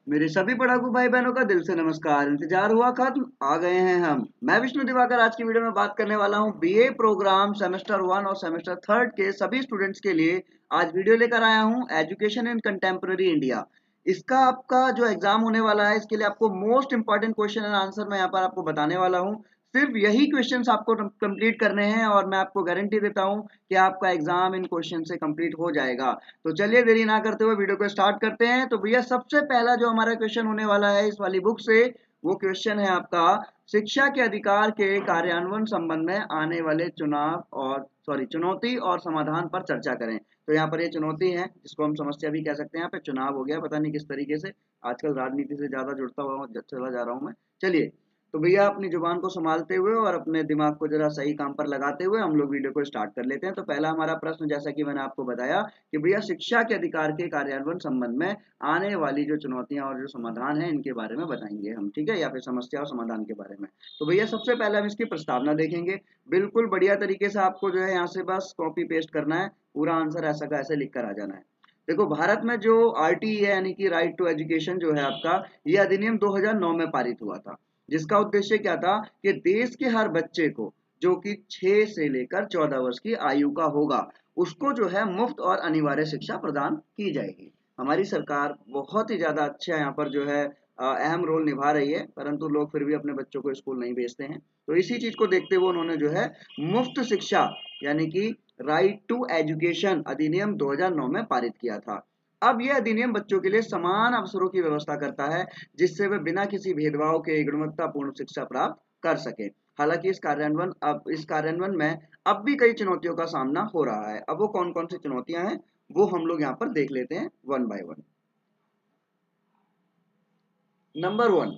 मेरे सभी पढ़ाकू भाई बहनों का दिल से नमस्कार। इंतजार हुआ खत्म, आ गए हैं हम। मैं विष्णु दिवाकर आज की वीडियो में बात करने वाला हूं बीए प्रोग्राम सेमेस्टर 1 और सेमेस्टर 3 के सभी स्टूडेंट्स के लिए। आज वीडियो लेकर आया हूं एजुकेशन इन कंटेम्प्रेरी इंडिया। इसका आपका जो एग्जाम होने वाला है, इसके लिए आपको most important question and answer मैं यहाँ पर आपको बताने वाला हूँ। सिर्फ यही क्वेश्चंस आपको कंप्लीट करने हैं और मैं आपको गारंटी देता हूँ कि आपका एग्जाम इन क्वेश्चन से कंप्लीट हो जाएगा। तो चलिए देरी ना करते हुए वीडियो को स्टार्ट करते हैं। तो भैया सबसे पहला जो हमारा क्वेश्चन होने वाला है इस वाली बुक से, वो क्वेश्चन है आपका शिक्षा के अधिकार के कार्यान्वयन संबंध में आने वाले चुनौती और समाधान पर चर्चा करें। तो यहाँ पर ये चुनौती है जिसको हम समस्या भी कह सकते हैं। यहाँ पे चुनाव हो गया, पता नहीं किस तरीके से आजकल राजनीति से ज्यादा जुड़ता हुआ चला जा रहा हूँ मैं। चलिए, तो भैया अपनी जुबान को संभालते हुए और अपने दिमाग को जरा सही काम पर लगाते हुए हम लोग वीडियो को स्टार्ट कर लेते हैं। तो पहला हमारा प्रश्न, जैसा कि मैंने आपको बताया कि भैया शिक्षा के अधिकार के कार्यान्वयन संबंध में आने वाली जो चुनौतियां और जो समाधान है इनके बारे में बताएंगे हम, ठीक है, या फिर समस्या और समाधान के बारे में। तो भैया सबसे पहले हम इसकी प्रस्तावना देखेंगे। बिल्कुल बढ़िया तरीके से आपको जो है यहाँ से बस कॉपी पेस्ट करना है, पूरा आंसर ऐसा का ऐसे लिख कर आ जाना है। देखो, भारत में जो आरटीई है यानी कि राइट टू एजुकेशन जो है आपका, ये अधिनियम 2009 में पारित हुआ था, जिसका उद्देश्य क्या था कि देश के हर बच्चे को जो कि 6 से लेकर 14 वर्ष की आयु का होगा, उसको जो है मुफ्त और अनिवार्य शिक्षा प्रदान की जाएगी। हमारी सरकार बहुत ही ज्यादा अच्छा यहाँ पर जो है अहम रोल निभा रही है, परंतु लोग फिर भी अपने बच्चों को स्कूल नहीं भेजते हैं। तो इसी चीज को देखते हुए उन्होंने जो है मुफ्त शिक्षा यानी कि राइट टू एजुकेशन अधिनियम 2009 में पारित किया था। अब यह अधिनियम बच्चों के लिए समान अवसरों की व्यवस्था करता है, जिससे वे बिना किसी भेदभाव के गुणवत्तापूर्ण शिक्षा प्राप्त कर सके। हालांकि इस कार्यान्वयन में अब भी कई चुनौतियों का सामना हो रहा है। अब वो कौन कौन सी चुनौतियां हैं वो हम लोग यहाँ पर देख लेते हैं one by one. Number one,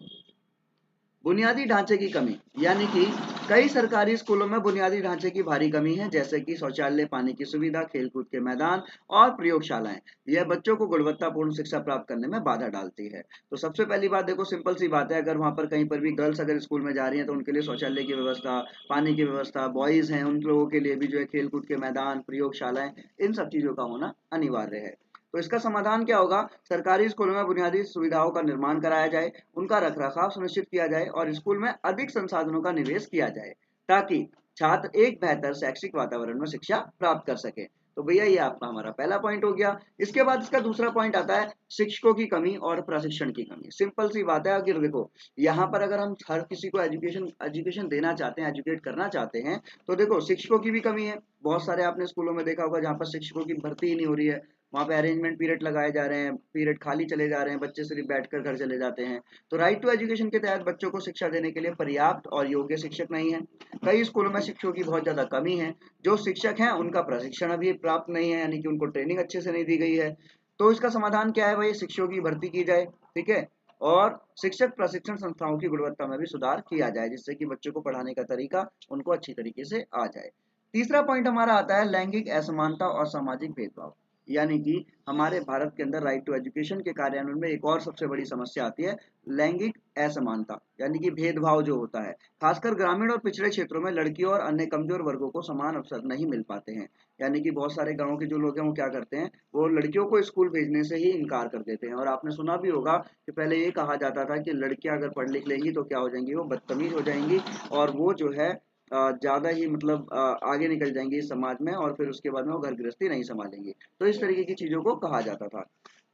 बुनियादी ढांचे की कमी, यानी कि कई सरकारी स्कूलों में बुनियादी ढांचे की भारी कमी है, जैसे कि शौचालय, पानी की सुविधा, खेलकूद के मैदान और प्रयोगशालाएं। यह बच्चों को गुणवत्तापूर्ण शिक्षा प्राप्त करने में बाधा डालती है। तो सबसे पहली बात देखो, सिंपल सी बात है, अगर वहां पर कहीं पर भी गर्ल्स अगर स्कूल में जा रही हैं तो उनके लिए शौचालय की व्यवस्था, पानी की व्यवस्था, बॉयज हैं उन लोगों के लिए भी जो है खेलकूद के मैदान, प्रयोगशालाएं, इन सब चीजों का होना अनिवार्य है। तो इसका समाधान क्या होगा? सरकारी स्कूलों में बुनियादी सुविधाओं का निर्माण कराया जाए, उनका रखरखाव सुनिश्चित किया जाए और स्कूल में अधिक संसाधनों का निवेश किया जाए, ताकि छात्र एक बेहतर शैक्षिक वातावरण में शिक्षा प्राप्त कर सके। तो भैया ये आपका हमारा पहला पॉइंट हो गया। इसके बाद इसका दूसरा पॉइंट आता है शिक्षकों की कमी और प्रशिक्षण की कमी। सिंपल सी बात है, अगर देखो यहाँ पर अगर हम हर किसी को एजुकेशन एजुकेशन देना चाहते हैं, एजुकेट करना चाहते हैं, तो देखो शिक्षकों की भी कमी है। बहुत सारे आपने स्कूलों में देखा होगा जहाँ पर शिक्षकों की भर्ती ही नहीं हो रही है। वहाँ पे अरेंजमेंट पीरियड लगाए जा रहे हैं, पीरियड खाली चले जा रहे हैं, बच्चे सिर्फ बैठकर घर चले जाते हैं। तो राइट टू एजुकेशन के तहत बच्चों को शिक्षा देने के लिए पर्याप्त और योग्य शिक्षक नहीं है। कई स्कूलों में शिक्षकों की बहुत ज्यादा कमी है। जो शिक्षक हैं उनका प्रशिक्षण अभी प्राप्त नहीं है, यानी कि उनको ट्रेनिंग अच्छे से नहीं दी गई है। तो इसका समाधान क्या है भाई? शिक्षकों की भर्ती की जाए, ठीक है, और शिक्षक प्रशिक्षण संस्थाओं की गुणवत्ता में भी सुधार किया जाए, जिससे कि बच्चों को पढ़ाने का तरीका उनको अच्छी तरीके से आ जाए। तीसरा पॉइंट हमारा आता है लैंगिक असमानता और सामाजिक भेदभाव। यानी कि हमारे भारत के अंदर राइट टू एजुकेशन के कार्यान्वयन में एक और सबसे बड़ी समस्या आती है लैंगिक असमानता, यानी कि भेदभाव जो होता है। खासकर ग्रामीण और पिछड़े क्षेत्रों में लड़कियों और अन्य कमजोर वर्गों को समान अवसर नहीं मिल पाते हैं। यानी कि बहुत सारे गांव के जो लोग हैं वो क्या करते हैं, वो लड़कियों को स्कूल भेजने से ही इनकार कर देते हैं। और आपने सुना भी होगा कि पहले ये कहा जाता था कि लड़कियां अगर पढ़ लिख लेंगी तो क्या हो जाएंगी, वो बदतमीज हो जाएंगी और वो जो है ज्यादा ही मतलब आगे निकल जाएंगी इस समाज में, और फिर उसके बाद में वो घर गृहस्थी नहीं संभालेंगी। तो इस तरीके की चीजों को कहा जाता था।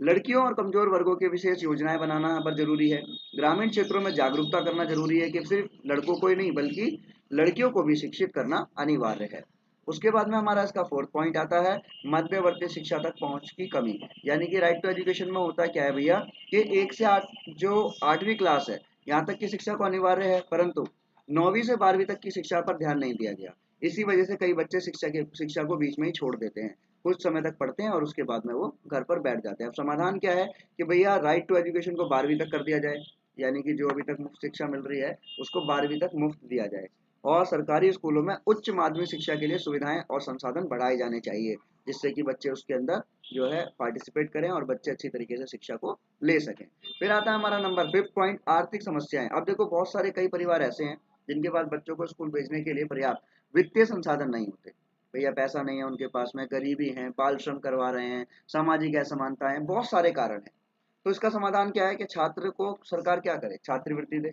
लड़कियों और कमजोर वर्गों के विशेष योजनाएं बनाना यहाँ पर जरूरी है। ग्रामीण क्षेत्रों में जागरूकता करना जरूरी है कि सिर्फ लड़कों को ही नहीं बल्कि लड़कियों को भी शिक्षित करना अनिवार्य है। उसके बाद में हमारा इसका फोर्थ पॉइंट आता है मध्यवर्ती शिक्षा तक पहुंच की कमी। यानी कि राइट टू एजुकेशन में होता क्या है भैया कि 1 से 8 जो 8वीं क्लास है यहाँ तक की शिक्षा को अनिवार्य है, परंतु 9वीं से 12वीं तक की शिक्षा पर ध्यान नहीं दिया गया। इसी वजह से कई बच्चे शिक्षा को बीच में ही छोड़ देते हैं, कुछ समय तक पढ़ते हैं और उसके बाद में वो घर पर बैठ जाते हैं। अब समाधान क्या है कि भैया राइट टू एजुकेशन को 12वीं तक कर दिया जाए, यानी कि जो अभी तक मुफ्त शिक्षा मिल रही है उसको 12वीं तक मुफ्त दिया जाए। और सरकारी स्कूलों में उच्च माध्यमिक शिक्षा के लिए सुविधाएं और संसाधन बढ़ाए जाने चाहिए, जिससे कि बच्चे उसके अंदर जो है पार्टिसिपेट करें और बच्चे अच्छी तरीके से शिक्षा को ले सकें। फिर आता है हमारा नंबर 5 पॉइंट आर्थिक समस्याएं। अब देखो बहुत सारे कई परिवार ऐसे हैं जिनके पास बच्चों को स्कूल भेजने के लिए पर्याप्त वित्तीय संसाधन नहीं होते। भैया पैसा नहीं है उनके पास में, गरीबी है, बाल श्रम करवा रहे हैं, सामाजिक असमानताएं, बहुत सारे कारण हैं। तो इसका समाधान क्या है कि छात्र को सरकार क्या करे, छात्रवृत्ति दे,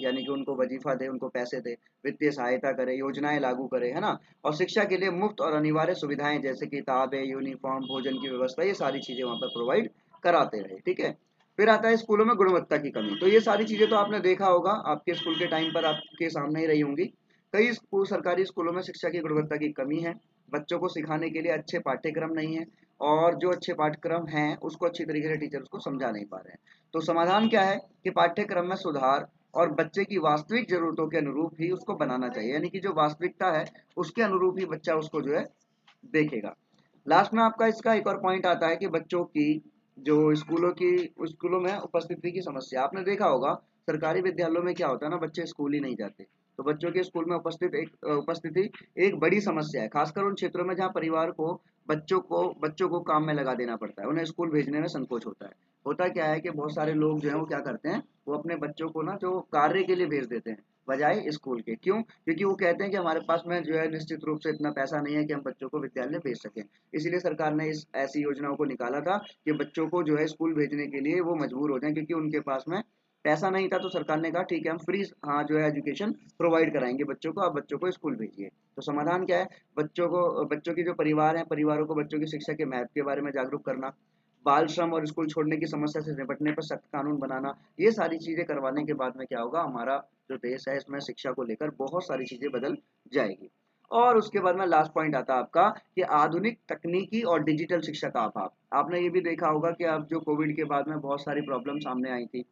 यानी कि उनको वजीफा दे, उनको पैसे दे, वित्तीय सहायता करे, योजनाएं लागू करे, है ना। और शिक्षा के लिए मुफ्त और अनिवार्य सुविधाएं जैसे किताबें, यूनिफॉर्म, भोजन की व्यवस्था, ये सारी चीजें वहां पर प्रोवाइड कराते रहे। ठीक है। फिर आता है स्कूलों में गुणवत्ता की कमी। तो ये सारी चीजें तो आपने देखा होगा, आपके स्कूल के टाइम पर आपके सामने ही रही होंगी। कई स्कूल, सरकारी स्कूलों में शिक्षा की गुणवत्ता की कमी है। बच्चों को सिखाने के लिए अच्छे पाठ्यक्रम नहीं है, और जो अच्छे पाठ्यक्रम हैं उसको अच्छी तरीके से टीचर उसको समझा नहीं पा रहे हैं। तो समाधान क्या है कि पाठ्यक्रम में सुधार और बच्चे की वास्तविक जरूरतों के अनुरूप ही उसको बनाना चाहिए, यानी कि जो वास्तविकता है उसके अनुरूप ही बच्चा उसको जो है देखेगा। लास्ट में आपका इसका एक और पॉइंट आता है कि बच्चों की जो स्कूलों में उपस्थिति की समस्या। आपने देखा होगा सरकारी विद्यालयों में क्या होता है ना, बच्चे स्कूल ही नहीं जाते। तो बच्चों के स्कूल में उपस्थिति एक बड़ी समस्या है, खासकर उन क्षेत्रों में जहाँ परिवार को बच्चों को काम में लगा देना पड़ता है, उन्हें स्कूल भेजने में संकोच होता है। होता क्या है कि बहुत सारे लोग जो है वो क्या करते हैं, वो अपने बच्चों को ना जो कार्य के लिए भेज देते हैं बजाय स्कूल के। क्यों? क्योंकि वो कहते हैं कि हमारे पास में जो है निश्चित रूप से इतना पैसा नहीं है कि हम बच्चों को विद्यालय भेज सकें। इसीलिए सरकार ने इस ऐसी योजनाओं को निकाला था कि बच्चों को जो है स्कूल भेजने के लिए वो मजबूर हो जाएं, क्योंकि उनके पास में पैसा नहीं था। तो सरकार ने कहा ठीक है, हम फ्री, हाँ, जो है एजुकेशन प्रोवाइड कराएंगे बच्चों को, आप बच्चों को स्कूल भेजिए। तो समाधान क्या है, बच्चों की जो परिवार है, परिवारों को बच्चों की शिक्षा के महत्व के बारे में जागरूक करना, बाल श्रम और स्कूल छोड़ने की समस्या से निपटने पर सख्त कानून बनाना। ये सारी चीजें करवाने के बाद में क्या होगा, हमारा जो देश है इसमें शिक्षा को लेकर बहुत सारी चीजें बदल जाएगी। और उसके बाद में लास्ट पॉइंट आता है आपका कि आधुनिक तकनीकी और डिजिटल शिक्षा का अभाव। आपने ये भी देखा होगा कि अब जो कोविड के बाद में बहुत सारी प्रॉब्लम सामने आई थी,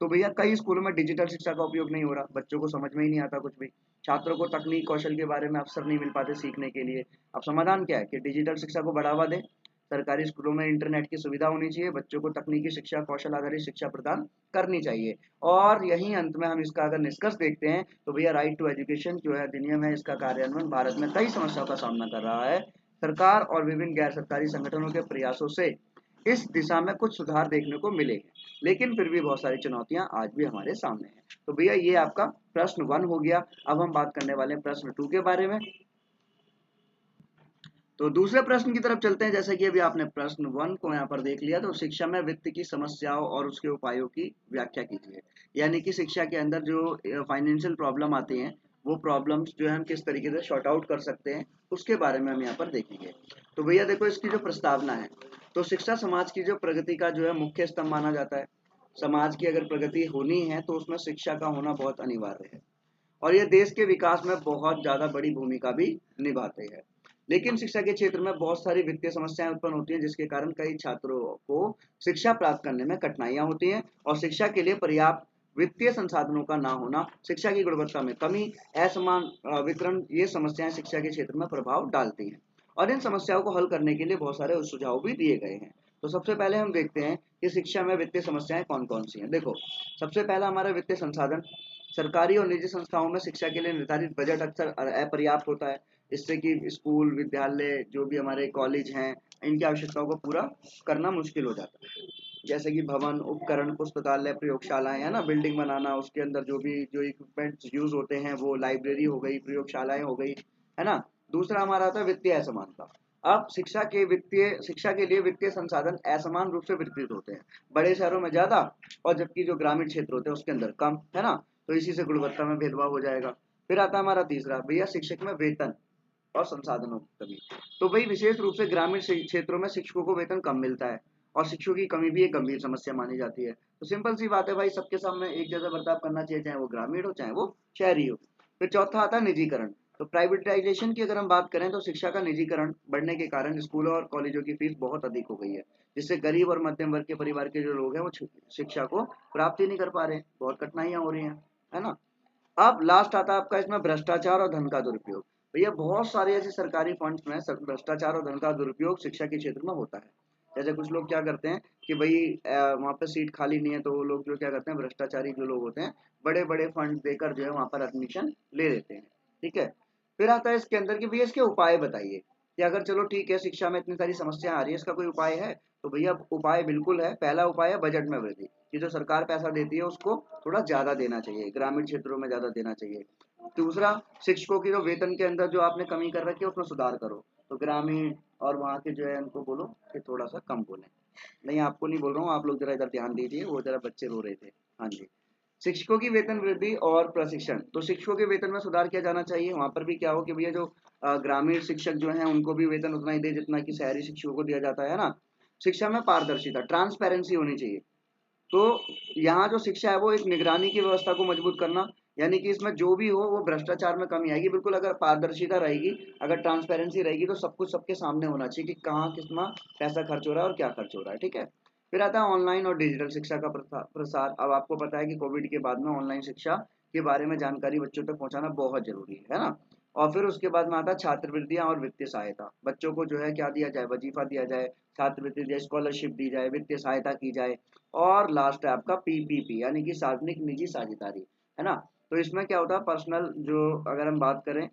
तो भैया कई स्कूलों में डिजिटल शिक्षा का उपयोग नहीं हो रहा, बच्चों को समझ में ही नहीं आता कुछ भी। छात्रों को तकनीक कौशल के बारे में अवसर नहीं मिल पाते सीखने के लिए। अब समाधान क्या है कि डिजिटल शिक्षा को बढ़ावा दें, सरकारी स्कूलों में इंटरनेट की सुविधा होनी चाहिए, बच्चों को तकनीकी शिक्षा, कौशल आधारित शिक्षा प्रदान करनी चाहिए। और यही अंत में हम इसका अगर निष्कर्ष देखते हैं तो भैया राइट टू एजुकेशन जो है अधिनियम है, इसका कार्यान्वयन भारत में कई समस्याओं का सामना कर रहा है। सरकार और विभिन्न गैर सरकारी संगठनों के प्रयासों से इस दिशा में कुछ सुधार देखने को मिले हैं, लेकिन फिर भी बहुत सारी चुनौतियां आज भी हमारे सामने हैं। तो भैया ये आपका प्रश्न 1 हो गया। अब हम बात करने वाले हैं प्रश्न 2 के बारे में। तो दूसरे प्रश्न की तरफ चलते हैं। जैसे कि अभी आपने प्रश्न 1 को यहाँ पर देख लिया, तो शिक्षा में वित्त की समस्याओं और उसके उपायों की व्याख्या कीजिए। यानी कि शिक्षा के अंदर जो फाइनेंशियल प्रॉब्लम आती हैं, वो प्रॉब्लम्स जो है हम किस तरीके से शॉर्ट आउट कर सकते हैं, उसके बारे में हम यहाँ पर देखेंगे। तो भैया देखो, इसकी जो प्रस्तावना है, तो शिक्षा समाज की जो प्रगति का जो है मुख्य स्तंभ माना जाता है। समाज की अगर प्रगति होनी है तो उसमें शिक्षा का होना बहुत अनिवार्य है, और ये देश के विकास में बहुत ज्यादा बड़ी भूमिका भी निभाते हैं। लेकिन शिक्षा के क्षेत्र में बहुत सारी वित्तीय समस्याएं उत्पन्न होती हैं, जिसके कारण कई छात्रों को शिक्षा प्राप्त करने में कठिनाइयां होती हैं, और शिक्षा के लिए पर्याप्त वित्तीय संसाधनों का ना होना, शिक्षा की गुणवत्ता में कमी, असमान वितरण, ये समस्याएं शिक्षा के क्षेत्र में प्रभाव डालती हैं। और इन समस्याओं को हल करने के लिए बहुत सारे सुझाव भी दिए गए हैं। तो सबसे पहले हम देखते हैं कि शिक्षा में वित्तीय समस्याएं कौन कौन सी हैं। देखो, सबसे पहला हमारा वित्तीय संसाधन। सरकारी और निजी संस्थाओं में शिक्षा के लिए निर्धारित बजट अक्सर अपर्याप्त होता है। इससे कि स्कूल, विद्यालय, जो भी हमारे कॉलेज हैं, इनकी आवश्यकताओं को पूरा करना मुश्किल हो जाता है। जैसे कि भवन, उपकरण, पुस्तकालय, प्रयोगशालाएं, है ना, बिल्डिंग बनाना, उसके अंदर जो इक्विपमेंट्स यूज होते हैं, वो लाइब्रेरी हो गई, प्रयोगशालाएं हो गई, है ना। दूसरा हमारा आता है वित्तीय असमानता। अब शिक्षा के लिए वित्तीय संसाधन असमान रूप से वितरित होते हैं, बड़े शहरों में ज्यादा और जबकि जो ग्रामीण क्षेत्र होते हैं उसके अंदर कम, है ना। तो इसी से गुणवत्ता में भेदभाव हो जाएगा। फिर आता है हमारा तीसरा, भैया शिक्षक में वेतन और संसाधनों की कमी। तो भाई विशेष रूप से ग्रामीण क्षेत्रों में शिक्षकों को वेतन कम मिलता है, और शिक्षकों की कमी भी एक गंभीर समस्या मानी जाती है। तो सिंपल सी बात है भाई, सबके सामने एक जैसा बर्ताव करना चाहिए, चाहे वो ग्रामीण हो चाहे वो शहरी हो। फिर चौथा आता है निजीकरण। तो प्राइवेटाइजेशन की अगर हम बात करें तो शिक्षा का निजीकरण बढ़ने के कारण स्कूलों और कॉलेजों की फीस बहुत अधिक हो गई है, जिससे गरीब और मध्यम वर्ग के परिवार के जो लोग हैं वो शिक्षा को प्राप्त ही नहीं कर पा रहे हैं, बहुत कठिनाइयां हो रही हैं, है ना। अब लास्ट आता है आपका इसमें भ्रष्टाचार और धन का दुरुपयोग। भैया बहुत सारे ऐसे सरकारी फंड्स में भ्रष्टाचार और धन का दुरुपयोग शिक्षा के क्षेत्र में होता है। जैसे कुछ लोग क्या करते हैं कि भाई वहाँ पे सीट खाली नहीं है, तो वो लोग जो क्या करते हैं, भ्रष्टाचारी जो लोग होते हैं, बड़े बड़े फंड देकर जो है वहाँ पर एडमिशन ले लेते हैं। ठीक है। फिर आता है इसके अंदर कि भैया इसके उपाय बताइए, कि अगर चलो ठीक है शिक्षा में इतनी सारी समस्या आ रही है, इसका कोई उपाय है। तो भैया उपाय बिल्कुल है। पहला उपाय है बजट में वृद्धि, कि जो सरकार पैसा देती है उसको थोड़ा ज्यादा देना चाहिए, ग्रामीण क्षेत्रों में ज्यादा देना चाहिए। दूसरा, शिक्षकों की जो वेतन के अंदर जो आपने कमी कर रखी है उसमें सुधार करो। तो ग्रामीण और वहाँ के जो है उनको बोलो कि थोड़ा सा कम बोले। नहीं, आपको नहीं बोल रहा हूँ, आप लोग जरा इधर ध्यान दीजिए, वो जरा बच्चे रो रहे थे। हाँ जी। शिक्षकों की वेतन वृद्धि और प्रशिक्षण। तो शिक्षकों के वेतन में सुधार किया जाना चाहिए। वहां पर भी क्या हो कि भैया जो ग्रामीण शिक्षक जो हैं उनको भी वेतन उतना ही दे जितना कि शहरी शिक्षकों को दिया जाता है ना। शिक्षा में पारदर्शिता, ट्रांसपेरेंसी होनी चाहिए। तो यहाँ जो शिक्षा है वो एक निगरानी की व्यवस्था को मजबूत करना, यानी कि इसमें जो भी हो वो भ्रष्टाचार में कमी आएगी। बिल्कुल अगर पारदर्शिता रहेगी, अगर ट्रांसपेरेंसी रहेगी तो सब कुछ सबके सामने होना चाहिए कि कहाँ कितना पैसा खर्च हो रहा है और क्या खर्च हो रहा है। ठीक है। फिर आता है ऑनलाइन और डिजिटल शिक्षा का प्रसार। अब आपको पता है कि कोविड के बाद में ऑनलाइन शिक्षा के बारे में जानकारी बच्चों तक पहुंचाना बहुत जरूरी है ना। और फिर उसके बाद में आता है छात्रवृत्तियां और वित्तीय सहायता। बच्चों को जो है क्या दिया जाए, वजीफा दिया जाए, छात्रवृत्ति दिया, स्कॉलरशिप दी जाए, वित्तीय सहायता की जाए। और लास्ट है आपका पीपीपी, यानी कि सार्वजनिक निजी साझेदारी, है ना। तो इसमें क्या होता है, पर्सनल जो अगर हम बात करें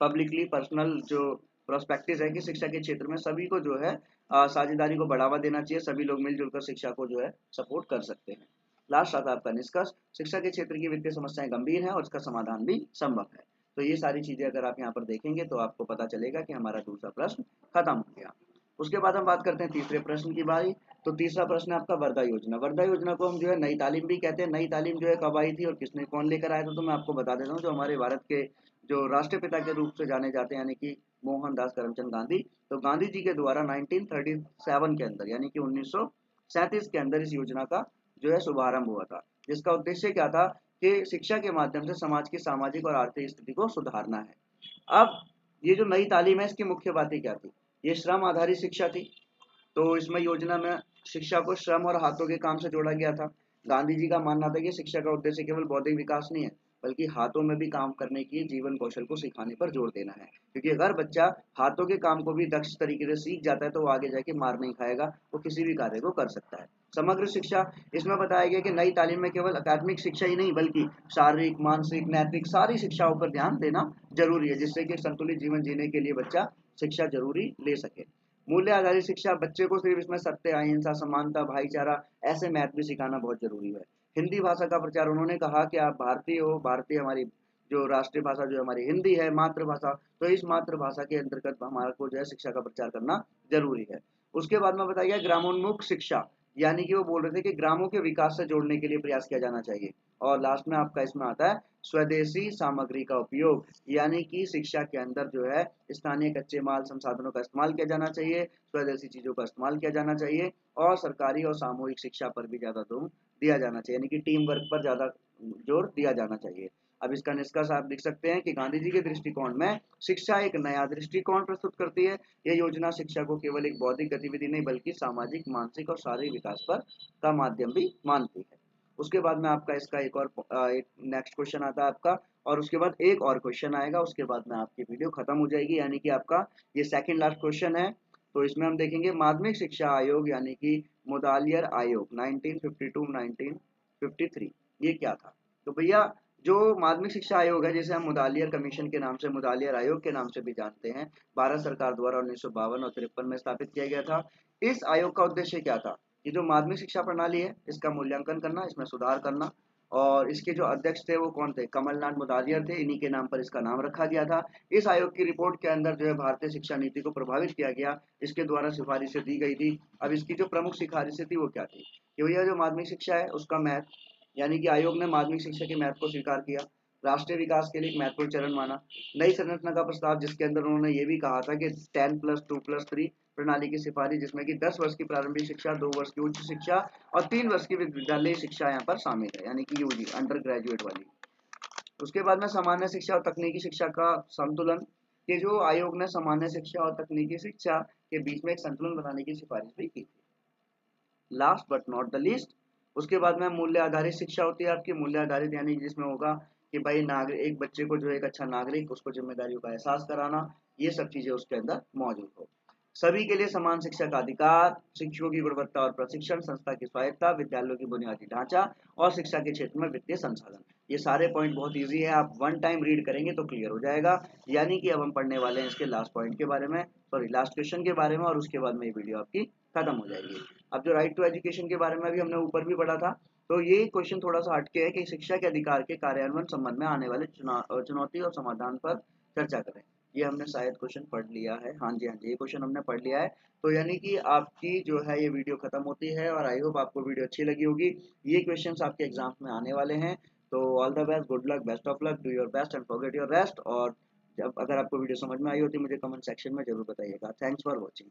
पब्लिकली पर्सनल जो प्रोस्पेक्टिस है कि शिक्षा के क्षेत्र में सभी को जो है साझेदारी को बढ़ावा देना चाहिए। सभी लोग मिलजुल कर शिक्षा को जो है सपोर्ट कर सकते हैं। लास्ट आता है आपका निष्कर्ष। शिक्षा के क्षेत्र की वित्तीय समस्याएं गंभीर हैं और इसका समाधान भी संभव है। तो ये सारी चीजें अगर आप यहाँ पर देखेंगे तो आपको पता चलेगा कि हमारा दूसरा प्रश्न खत्म हो गया। उसके बाद हम बात करते हैं तीसरे प्रश्न की बारी। तो तीसरा प्रश्न है आपका वर्धा योजना। वर्धा योजना को हम जो है नई तालीम भी कहते हैं। नई तालीम जो है कब आई थी और किसने कौन लेकर आया था, तो मैं आपको बता देता हूँ। जो हमारे भारत के जो राष्ट्रपिता के रूप से जाने जाते हैं, यानी कि मोहनदास करमचंद गांधी। तो गांधी जी के द्वारा 1937 के अंदर, यानी कि 1937 के अंदर इस योजना का जो है शुभारंभ हुआ था, जिसका उद्देश्य क्या था कि शिक्षा के माध्यम से समाज की सामाजिक और आर्थिक स्थिति को सुधारना है। अब ये जो नई तालीम है इसकी मुख्य बातें क्या थी। ये श्रम आधारित शिक्षा थी। तो इसमें योजना में शिक्षा को श्रम और हाथों के काम से जोड़ा गया था। गांधी जी का मानना था कि शिक्षा का उद्देश्य केवल बौद्धिक विकास नहीं है, बल्कि हाथों में भी काम करने की जीवन कौशल को सिखाने पर जोर देना है। क्योंकि अगर बच्चा हाथों के काम को भी दक्ष तरीके से सीख जाता है तो वो आगे जाके मार नहीं खाएगा, वो किसी भी कार्य को कर सकता है। समग्र शिक्षा, इसमें बताया गया कि नई तालीम में केवल अकादमिक शिक्षा ही नहीं बल्कि शारीरिक, मानसिक, नैतिक सारी शिक्षाओं पर ध्यान देना जरूरी है, जिससे कि संतुलित जीवन जीने के लिए बच्चा शिक्षा जरूरी ले सके। मूल्य आधारित शिक्षा, बच्चे को सिर्फ इसमें सत्य, अहिंसा, समानता, भाईचारा ऐसे मैथ भी सिखाना बहुत जरूरी है। हिंदी भाषा का प्रचार, उन्होंने कहा कि आप भारतीय हो, भारतीय हमारी जो राष्ट्रीय भाषा जो हमारी हिंदी है, मातृभाषा, तो इस मातृभाषा के अंतर्गत हमारा को जो है शिक्षा का प्रचार करना जरूरी है। उसके बाद में बताया गया ग्रामोन्मुख शिक्षा, यानी कि वो बोल रहे थे कि ग्रामों के विकास से जोड़ने के लिए प्रयास किया जाना चाहिए। और लास्ट में आपका इसमें आता है स्वदेशी सामग्री का उपयोग, यानी कि शिक्षा के अंदर जो है स्थानीय कच्चे माल संसाधनों का इस्तेमाल किया जाना चाहिए, स्वदेशी चीजों का इस्तेमाल किया जाना चाहिए, और सरकारी और सामूहिक शिक्षा पर भी ज्यादा जोर दिया जाना चाहिए, यानी कि टीम वर्क पर ज्यादा जोर दिया जाना चाहिए। अब इसका निष्कर्ष आप लिख सकते हैं कि गांधी जी के दृष्टिकोण में शिक्षा एक नया दृष्टिकोण प्रस्तुत करती है। यह योजना शिक्षा को केवल एक बौद्धिक गतिविधि नहीं बल्कि सामाजिक, मानसिक और शारीरिक विकास पर का माध्यम भी मानती है। उसके बाद में आपका इसका एक और एक नेक्स्ट क्वेश्चन आता है आपका, और उसके बाद एक और क्वेश्चन आएगा, उसके बाद में आपकी वीडियो खत्म हो जाएगी, यानी कि आपका ये सेकंड लास्ट क्वेश्चन है। तो इसमें हम देखेंगे माध्यमिक शिक्षा आयोग, यानी कि मुदालियर आयोग 1952-1953, ये क्या था। तो भैया जो माध्यमिक शिक्षा आयोग है, जिसे हम मुदालियर कमीशन के नाम से, मुदालियर आयोग के नाम से भी जानते हैं, भारत सरकार द्वारा 1952 और 53 में स्थापित किया गया था। इस आयोग का उद्देश्य क्या था, ये जो माध्यमिक शिक्षा प्रणाली है इसका मूल्यांकन करना, इसमें सुधार करना। और इसके जो अध्यक्ष थे वो कौन थे, कमलनाथ मुदालियर थे, इन्हीं के नाम पर इसका नाम रखा गया था। इस आयोग की रिपोर्ट के अंदर जो है भारतीय शिक्षा नीति को प्रभावित किया गया, इसके द्वारा सिफारिशें दी गई थी। अब इसकी जो प्रमुख सिफारिशें थी वो क्या थी कि भैया जो माध्यमिक शिक्षा है उसका मैथ, यानी कि आयोग ने माध्यमिक शिक्षा के महत्व को स्वीकार किया, राष्ट्रीय विकास के लिए एक महत्वपूर्ण चरण माना। नई संरचना का प्रस्ताव, जिसके अंदर उन्होंने ये भी कहा था कि 10+2+3 प्रणाली की सिफारिश, जिसमें कि 10 वर्ष की प्रारंभिक शिक्षा, 2 वर्ष की उच्च शिक्षा और 3 वर्ष की विद्यालय शिक्षा यहाँ पर शामिल है, यानी कि यूजी अंडर ग्रेजुएट वाली। उसके बाद में सामान्य शिक्षा और तकनीकी शिक्षा का संतुलन, के जो आयोग ने सामान्य शिक्षा और तकनीकी शिक्षा के बीच में एक संतुलन बनाने की सिफारिश भी की थी। Last but not the least, उसके बाद में मूल्य आधारित शिक्षा होती है आपकी। मूल्य आधारित यानी जिसमें होगा कि भाई नागरिक, एक बच्चे को जो एक अच्छा नागरिक, उसको जिम्मेदारियों का एहसास कराना, ये सब चीजें उसके अंदर मौजूद हो। सभी के लिए समान शिक्षा का अधिकार, शिक्षकों की गुणवत्ता और प्रशिक्षण, संस्था की स्वायत्ता, विद्यालयों की बुनियादी ढांचा और शिक्षा के क्षेत्र में वित्तीय संसाधन। ये सारे पॉइंट बहुत इजी है, आप वन टाइम रीड करेंगे तो क्लियर हो जाएगा। यानी कि अब हम पढ़ने वाले हैं इसके लास्ट पॉइंट के बारे में, सॉरी लास्ट क्वेश्चन के बारे में, और उसके बाद में ये वीडियो आपकी खत्म हो जाएगी। अब जो राइट टू एजुकेशन के बारे में भी हमने ऊपर भी पढ़ा था, तो ये क्वेश्चन थोड़ा सा हटके है कि शिक्षा के अधिकार के कार्यान्वयन संबंध में आने वाले चुनौती और समाधान पर चर्चा करें। ये हमने शायद क्वेश्चन पढ़ लिया है। हाँ जी, हाँ जी, ये क्वेश्चन हमने पढ़ लिया है। तो यानी कि आपकी जो है ये वीडियो खत्म होती है और आई होप आपको वीडियो अच्छी लगी होगी। ये क्वेश्चंस आपके एग्जाम्स में आने वाले हैं। तो all the best, good luck, best of luck, do your best and forget your rest. और जब अगर आपको वीडियो समझ में आई होती मुझे कमेंट सेक्शन में जरूर बताइएगा। Thanks for watching.